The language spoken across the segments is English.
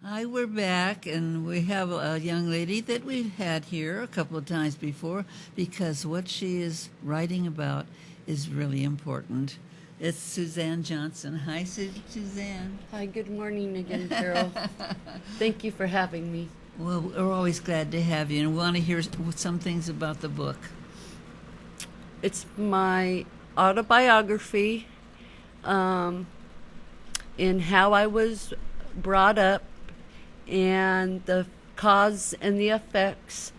Hi, we're back, and we have a young lady that we've had here a couple of times before because what she is writing about is really important. It's Suzanne Johnson. Hi, Suzanne. Hi, good morning again, Carol. Thank you for having me. Well, we're always glad to have you, and we want to hear some things about the book. It's my autobiography in how I was brought up and the cause and the effects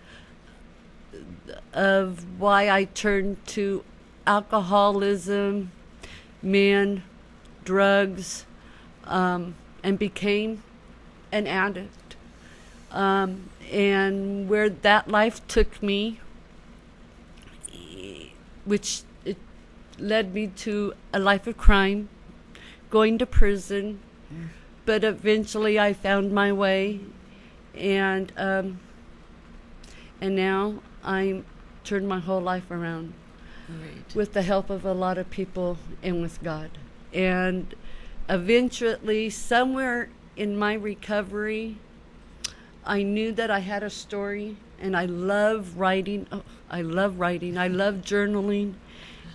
of why I turned to alcoholism, men, drugs, and became an addict. And where that life took me, which it led me to a life of crime, going to prison, but eventually I found my way, and now I'm turned my whole life around. Great. With the help of a lot of people and with God. And eventually, somewhere in my recovery, I knew that I had a story, and I love writing. Oh, I love writing. I love journaling.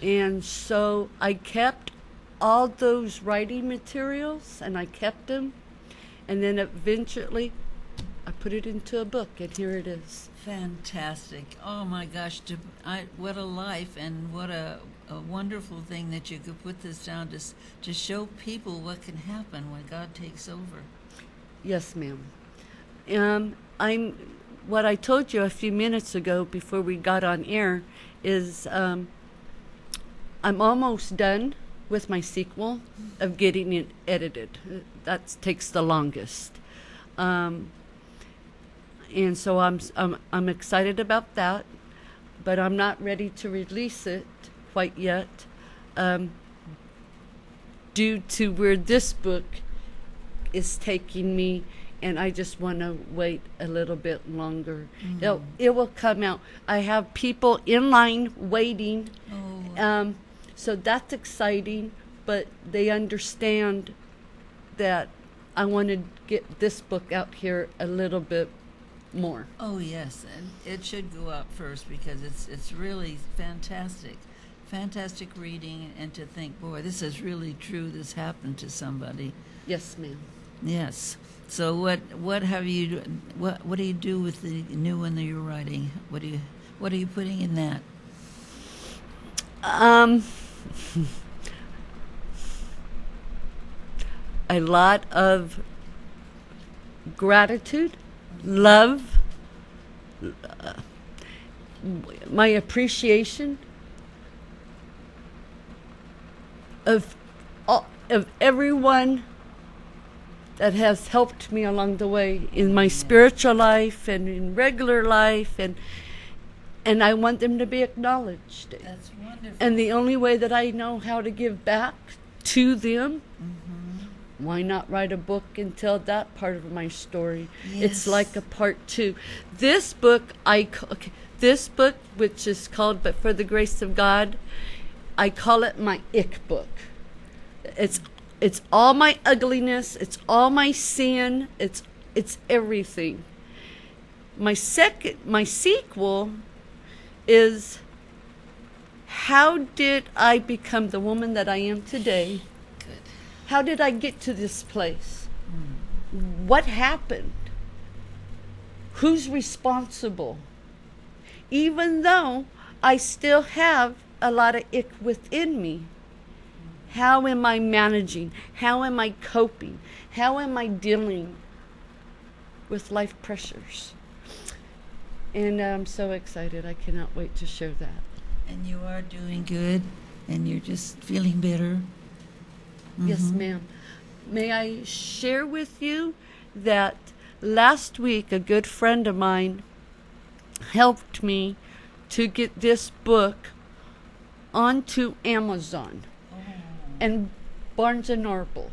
And so I kept all those writing materials, and I kept them. And then eventually, I put it into a book, and here it is. Fantastic. Oh my gosh, what a life, and what a wonderful thing that you could put this down to show people what can happen when God takes over. Yes, ma'am. What I told you a few minutes ago before we got on air is I'm almost done with my sequel of getting it edited. That takes the longest. And so I'm excited about that, but I'm not ready to release it quite yet, due to where this book is taking me, and I just want to wait a little bit longer. It will come out. I have people in line waiting, so that's exciting, but they understand that I want to get this book out here a little bit more. Oh yes, and it should go out first because it's really fantastic reading, and to think, boy, this is really true. This happened to somebody. Yes, ma'am. Yes. So what do you do with the new one that you're writing? What are you putting in that? A lot of gratitude, love, my appreciation of everyone that has helped me along the way in my spiritual life and in regular life, and I want them to be acknowledged. That's wonderful. And the only way that I know how to give back to them, why not write a book and tell that part of my story? Yes. It's like a part two. This book, which is called But for the Grace of God, I call it my ick book. It's all my ugliness, it's all my sin, it's everything. My sequel is, how did I become the woman that I am today? Good. How did I get to this place? What happened? Who's responsible? Even though I still have a lot of ick within me, how am I managing? How am I coping? How am I dealing with life pressures? And I'm so excited. I cannot wait to share that. And you are doing good, and you're just feeling better. Yes, ma'am. May I share with you that last week a good friend of mine helped me to get this book onto Amazon and Barnes and Noble.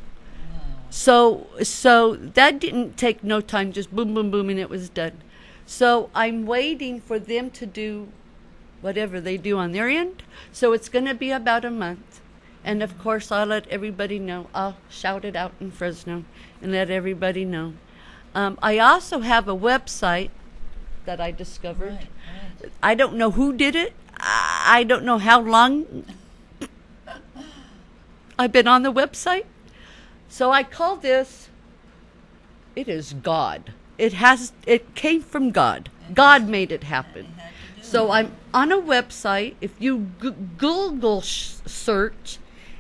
So that didn't take no time, just boom, boom, boom, and it was done. So I'm waiting for them to do whatever they do on their end. So it's going to be about a month. And of course, I'll let everybody know. I'll shout it out in Fresno and let everybody know. I also have a website that I discovered. Right. I don't know who did it. I don't know how long I've been on the website. So I call this, it is God. It came from God. God made it happen. So I'm on a website. If you Google search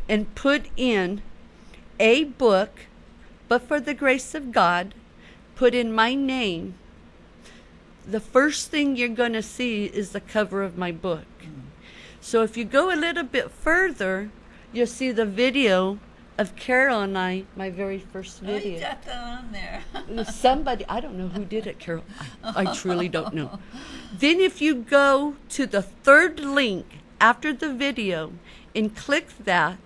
and put in a book, but for the grace of God, put in my name, the first thing you're going to see is the cover of my book. So if you go a little bit further, you'll see the video of Carol and I, my very first Oh, video. you got that on there. Somebody, I don't know who did it, Carol. I truly don't know. Then if you go to the third link after the video and click that,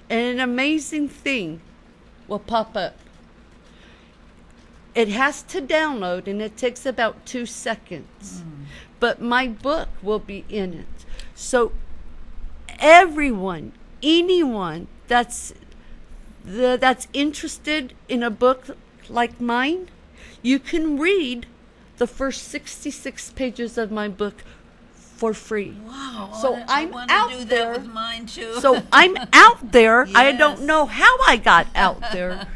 and an amazing thing will pop up. It has to download, and it takes about 2 seconds. But my book will be in it. So everyone, anyone that's interested in a book like mine, you can read the first 66 pages of my book for free. Wow. So I I'm want out to do there. that with mine too. So I'm out there. I don't Yes. know how I got out there,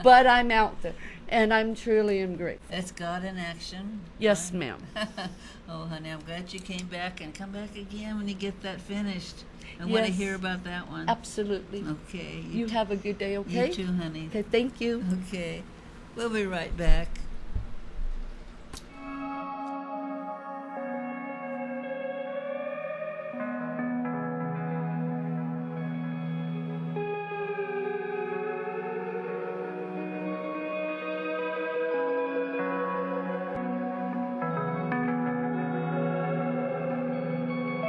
but I'm out there. And I'm truly grateful. That's God in action. Yes, ma'am. Oh, honey, I'm glad you came back, and come back again when you get that finished. I want to Yes. hear about that one. Absolutely. Okay. You have a good day, okay? You too, honey. Okay, thank you. Okay. We'll be right back.